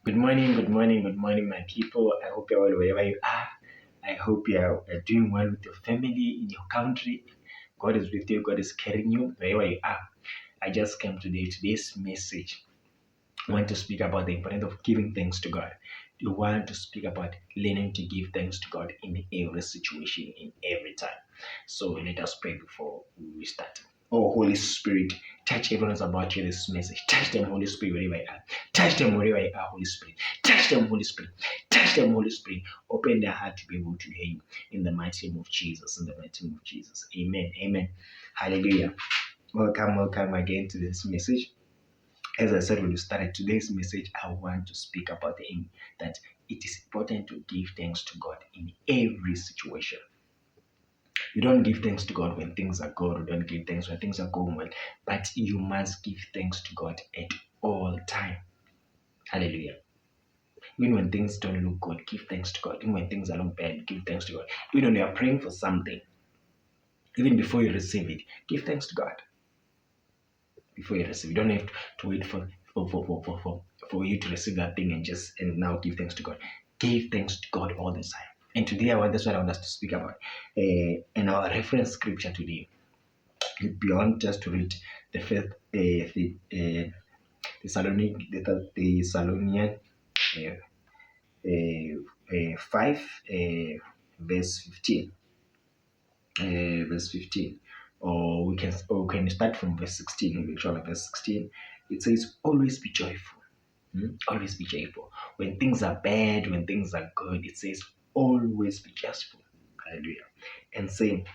Good morning, my people. I hope you're well wherever you are. I hope you're doing well with your family, in your country. God is with you, God is carrying you wherever you are. I just came today's message. I want to speak about the importance of giving thanks to God. You want to speak about learning to give thanks to God in every situation, in every time. So let us pray before we start. Oh, Holy Spirit, touch everyone's about you this message. Touch them, Holy Spirit, wherever you are. Touch them wherever you are, Holy Spirit. Touch them, Holy Spirit. Touch them, Holy Spirit. Open their heart to be able to hear you in the mighty name of Jesus. In the mighty name of Jesus. Amen. Amen. Hallelujah. Welcome again to this message. As I said when we started today's message, I want to speak about the aim that it is important to give thanks to God in every situation. You don't give thanks to God when things are good, or don't give thanks when things are going well, but you must give thanks to God at all time. Hallelujah. Even when things don't look good, give thanks to God. Even when things are not bad, give thanks to God. Even when you are praying for something, even before you receive it, give thanks to God. Before you receive, you don't have to wait for you to receive that thing and now give thanks to God. Give thanks to God all the time. And today that's what I want us to speak about. And our reference scripture today, beyond just to read the first Thessalonian uh, 5 verse 15. Verse 15, or we can start from verse 16. Actually, verse 16, it says, "Always be joyful." Always be joyful. When things are bad, when things are good, it says, "Always be joyful." Hallelujah. And saying,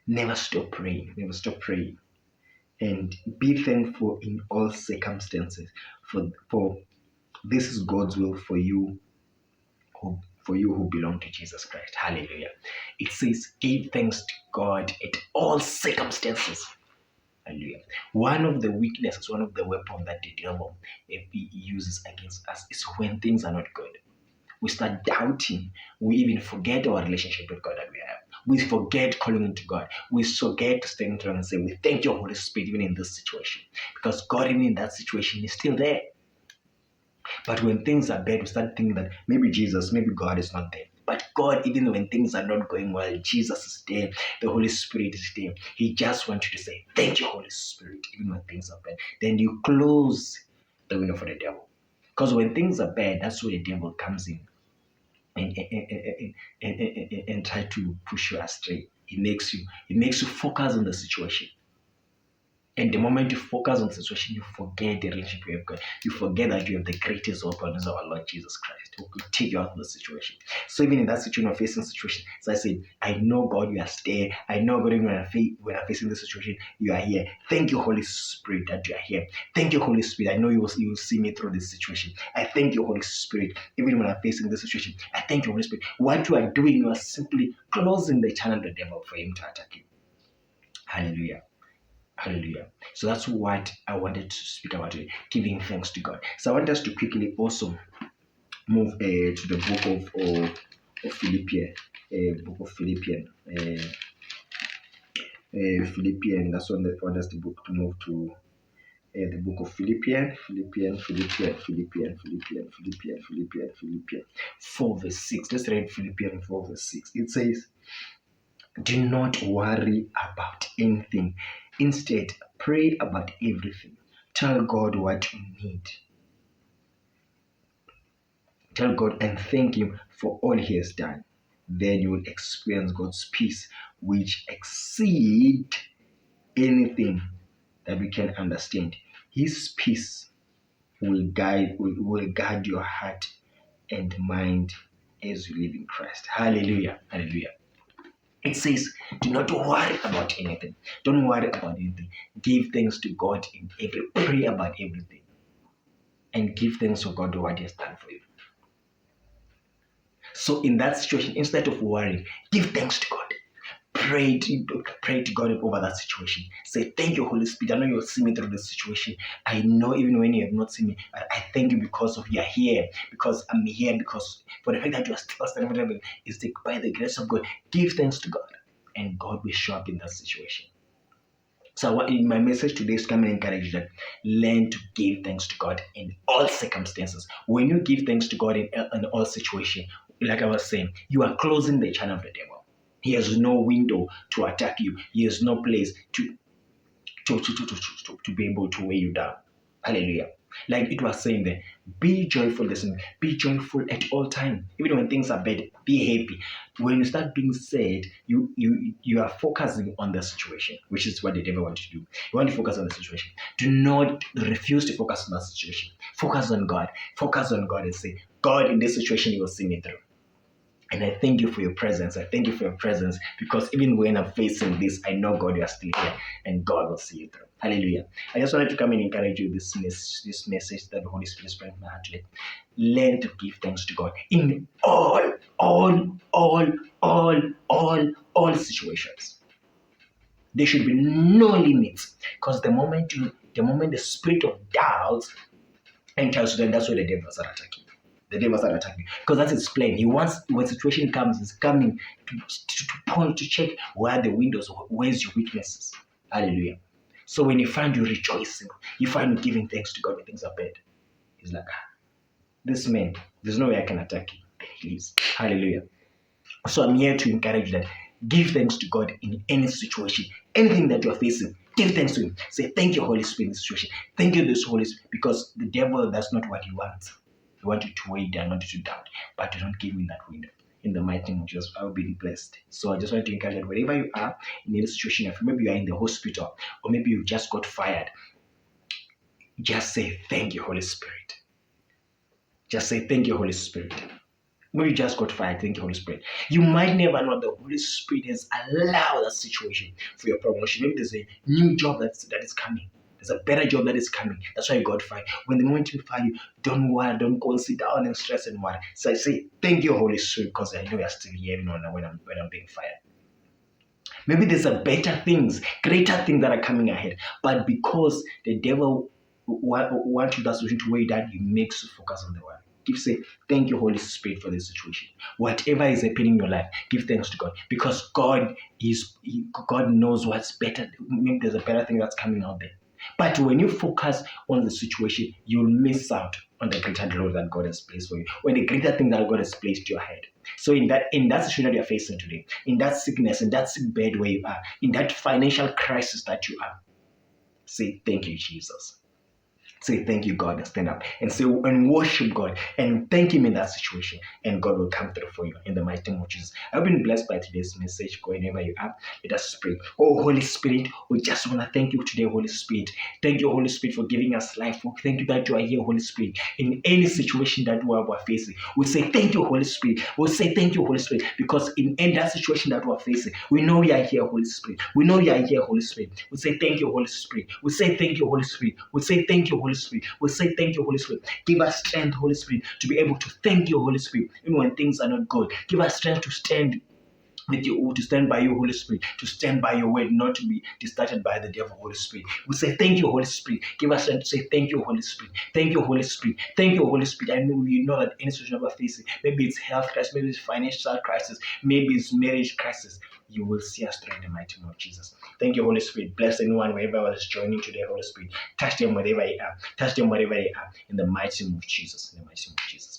"Never stop praying. Never stop praying, and be thankful in all circumstances, for this is God's will for you who belong to Jesus Christ." Hallelujah. It says, give thanks to God at all circumstances. Hallelujah. One of the weaknesses, one of the weapons that the devil uses against us is when things are not good. We start doubting. We even forget our relationship with God that we have. We forget calling into God. We forget to stand strong and say, "We thank you, Holy Spirit, even in this situation." Because God, even in that situation, is still there. But when things are bad, we start thinking that maybe God is not there. But God, even when things are not going well, Jesus is there. The Holy Spirit is there. He just wants you to say, "Thank you, Holy Spirit," even when things are bad. Then you close the window for the devil. Because when things are bad, that's where the devil comes in and try to push you astray. It makes you focus on the situation. And the moment you focus on the situation, you forget the relationship you have got. You forget that you have the greatest weapon is our Lord Jesus Christ, who could take you out of the situation. So even in that situation, or facing situation, as I said, I know God, you are there. I know God, when I'm facing this situation, you are here. Thank you, Holy Spirit, that you are here. Thank you, Holy Spirit. I know you will see me through this situation. I thank you, Holy Spirit, even when I'm facing this situation. I thank you, Holy Spirit. What you are doing, you are simply closing the channel of the devil for him to attack you. Hallelujah. Hallelujah. So that's what I wanted to speak about today, giving thanks to God. So I want us to quickly also move to the book of Philippians. Philippians. That's one that want us to book to move to the book of Philippians. Philippians 4 verse 6. Let's read Philippians 4 verse 6. It says, "Do not worry about anything. Instead, pray about everything. Tell God what you need. Tell God and thank Him for all He has done. Then you will experience God's peace, which exceeds anything that we can understand. His peace will guide your heart and mind as you live in Christ." Hallelujah. Hallelujah. It says, do not worry about anything. Don't worry about anything. Give thanks to God in pray about everything. And give thanks to God for what He has done for you. So in that situation, instead of worrying, give thanks to God. Pray to God over that situation. Say, "Thank you, Holy Spirit. I know you'll see me through this situation. I know even when you have not seen me, I thank you because of you are here, because I'm here, because for the fact that you are still standing is by the grace of God." Give thanks to God, and God will show up in that situation. So my message today is come and encourage you that learn to give thanks to God in all circumstances. When you give thanks to God in all situations, like I was saying, you are closing the channel of the devil. He has no window to attack you. He has no place to be able to weigh you down. Hallelujah. Like it was saying there, be joyful, listen, be joyful at all time. Even when things are bad, be happy. When you start being sad, you are focusing on the situation, which is what the devil wants to do. You want to focus on the situation. Do not refuse to focus on that situation. Focus on God. Focus on God and say, God, in this situation, you will see me through. And I thank you for your presence. I thank you for your presence because even when I'm facing this, I know God, you are still here and God will see you through. Hallelujah. I just wanted to come and encourage you this message that the Holy Spirit is bringing to my heart today. Learn to give thanks to God in all situations. There should be no limits because the moment the spirit of doubt enters, then that's where the devils are attacking. The devils are attacking because that's his plan. He wants, when situation comes, he's coming to point, to check where the windows, where's your weaknesses. Hallelujah. So when you find you rejoicing, you find you giving thanks to God when things are bad, he's like, this man, there's no way I can attack him. He leaves. Hallelujah. So I'm here to encourage you that give thanks to God in any situation, anything that you're facing. Give thanks to Him. Say, thank you, Holy Spirit, in this situation. Thank you, this Holy Spirit, because the devil, that's not what he wants. He wants you to weigh down, want you to doubt, but you don't give him that window. In the mighty name of Jesus, I will be blessed. So I just want to encourage you, wherever you are in any situation, if maybe you are in the hospital, or maybe you just got fired, just say, thank you, Holy Spirit. Just say, thank you, Holy Spirit. Maybe you just got fired, thank you, Holy Spirit. You might never know the Holy Spirit has allowed that situation for your promotion. Maybe there's a new job that is coming. There's a better job that is coming. That's why you got fired. When the moment you fire you, don't worry, don't go and sit down and stress and worry. So I say, thank you, Holy Spirit, because I know you're still here when I'm being fired. Maybe there's a better things, greater things that are coming ahead. But because the devil wants you that situation to weigh that, he makes you focus on the word. Say, thank you, Holy Spirit, for this situation. Whatever is happening in your life, give thanks to God. Because God knows what's better. Maybe there's a better thing that's coming out there. But when you focus on the situation, you'll miss out on the greater glory that God has placed for you, when the greater thing that God has placed to your head. So in that situation that you're facing today, in that sickness, in that sick bed where you are, in that financial crisis that you are, say, thank you, Jesus. Say thank you, God, and stand up and say and worship God and thank Him in that situation, and God will come through for you in the mighty name of Jesus. I've been blessed by today's message. Wherever you are, let us pray. Oh, Holy Spirit, we just want to thank you today, Holy Spirit. Thank you, Holy Spirit, for giving us life. Thank you that you are here, Holy Spirit, in any situation that we are facing. We say thank you, Holy Spirit. We say thank you, Holy Spirit, because in that situation that we are facing, we know you are here, Holy Spirit. We know you are here, Holy Spirit. We say thank you, Holy Spirit. We say thank you, Holy Spirit. We say thank you, Holy Spirit. We say thank you, Holy Spirit. Give us strength, Holy Spirit, to be able to thank you, Holy Spirit, even when things are not good. Give us strength to stand with you, to stand by you, Holy Spirit, to stand by your word, not to be distracted by the devil, Holy Spirit. We say thank you, Holy Spirit. Give us strength to say thank you, Holy Spirit. Thank you, Holy Spirit. Thank you, Holy Spirit. I know we know that any situation we're facing, maybe it's health crisis, maybe it's financial crisis, maybe it's marriage crisis, you will see us through in the mighty name of Jesus. Thank you, Holy Spirit. Bless anyone wherever was joining today, Holy Spirit. Touch them wherever they are. Touch them wherever they are. In the mighty name of Jesus. In the mighty name of Jesus.